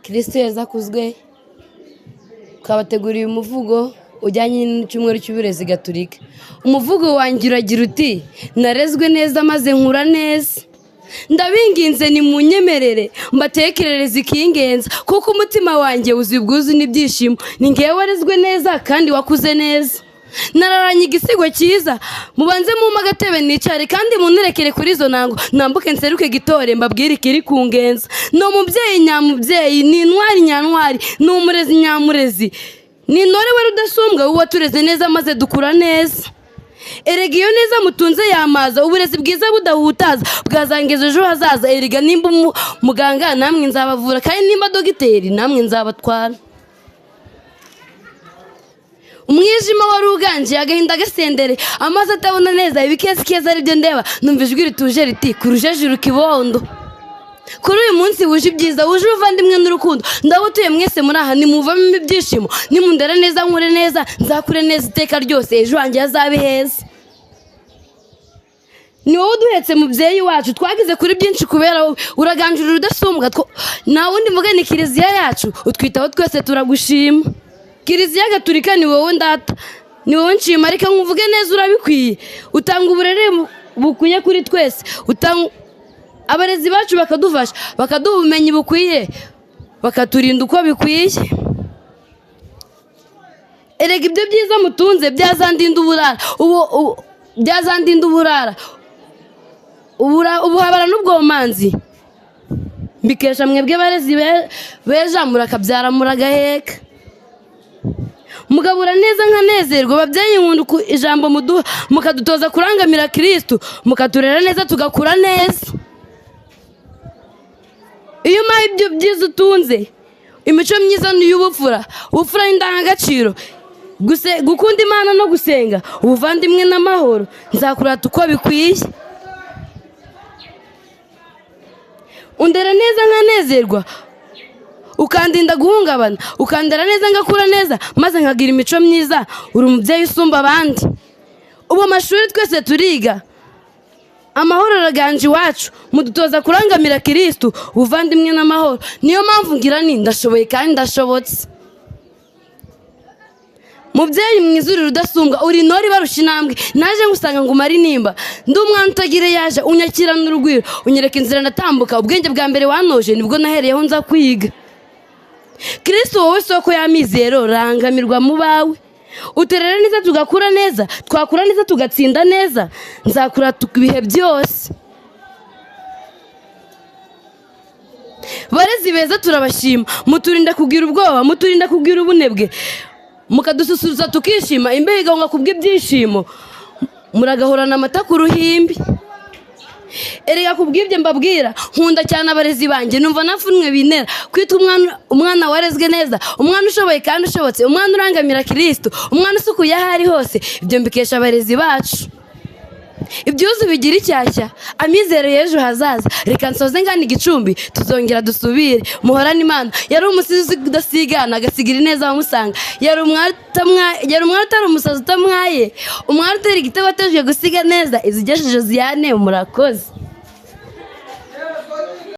Kristo yazakuzwe kabateguriye umuvugo ujyanye n'icyumweru cy'uburezi gatolika. Umuvugo wanjye uragira uti narezwe neza maze nkura neza. Ndabinginze ni munyemerere mbatekerereze ikingenza kuko umutima wanjye wuzuye ubwuzu n'ibyishimo. Ni ngewe warezwe neza kandi wakuze neza. Nararanye igisigo cyiza mubanze mu magatebe nicare kandi munterekere kuri izo nango nambuke nseruke gitore mbabwire ikiri kungenza. No mubyeyi nyamubyeyi ni intwari nyantwari ni umurezi nyamurezi ni ntore we rudasumbwa uwo tureze neza maze dukura neza. Erega iyo neza mutunze yamaza uburezi bwiza budahutaza bwazangeza ejo hazaza. Erega nimba muganga namwe nzabavura kandi nimba dogiteri namwe nzabatwara. Umwijima wari uganje agahinda gasendere amazi atabona neza ibikesi keza ari byo ndeba numva ijwi rituje riti kurujejuru kibondo. Kuri uyu munsi wuje ibyiza wuje ubuvandimwe n'urukundo ndabutuye mwese muri aha nimuvamo ibyishimo nimundera neza nkure neza nzakure neza iteka ryose ejo wanjye hazabe heza. Ni wowe uduhetse mubyeyi wacu twagize kuri byinshi kubera wowe uraganjura udasumbwa nta wundi mvuga ni kiliziya yacu utwitaho twese turagushima. Kiliziya gatolika ni wowe ndata ni wowe nshima ariko nkuvuge neza urabikwiye utanga uburere bukwiye kuri twese abarezi bacu bakadufasha bakaduha ubumenyi bukwiye bakaturinda uko bikwiye. Erega ibyo byiza mutunze byazandinda uburara byazandinda uburara ubuhabara n'ubwomanzi mbikesha mwebwe barezi beja murakabyara muragaheka mugabura neza nkanezerwa babyeyi nkunda ijambo muduha mukadutoza kurangamira Kristo mukaturera neza tugakura neza. Iyo maye ibyo byiza utunze imico myiza y'ubupfura ubupfura n'indangagaciro gukunda Imana no gusenga ubuvandimwe n'amahoro nzakurata uko bikwiye. Undera neza nkanezerwa ukandinda guhungabana ukandera neza ngakura neza maze nkagira imico myiza uri umubyeyi usumba abandi. Ubu amashuri twese turiga amahoro araganje iwacu mudutoza kurangamira Kristo ubuvandimwe n'amahoro. Niyo mpamvu ngira ni ndashoboye kandi ndashobotse. Mubyeyi mwizuri rudasumbwa uri ntore barusha intambwe naje ngusanga ngo umari nimba ndi umwana utagire yaje unyakirana urugwiro unyereka inzira ndatambuka ubwenge bwa mbere wanoje nibwo nahereyeho nza kwiga. Kristo wowe soko y'amizero rangamirwa mu bawe uterera neza tugakura neza twakura neza tugatsinda neza nzakura ibihe byose. Barezi beza turabashima muturinda kugira ubwoba muturinda kugira ubunebwe mukadususuruza tukishima imbeho igahunga kubw'ibyishimo muragahorana amata ku ruhimbi. Erega kubw'ibyo mbabwira nkunda cyane abarezi banjye numva nafunwe binera kwita umwana warezwe neza umwana ushoboye kandi ushobotse umwana urangamira Kristo umwana usukuye aho ari hose. Ibyo mbikesha abarezi bacu ibyuzu bigira icyashya amizero y'ejo hazaza. Reka nsoze ngana igicumbi tuzongera dusubire muhorane Imana. Yari umusizi udasigana agasigira neza abamusanga yari umwari utari umusazi utamwaye umwari utera igitego ateje gusiga neza izigesheje ziyane murakoze.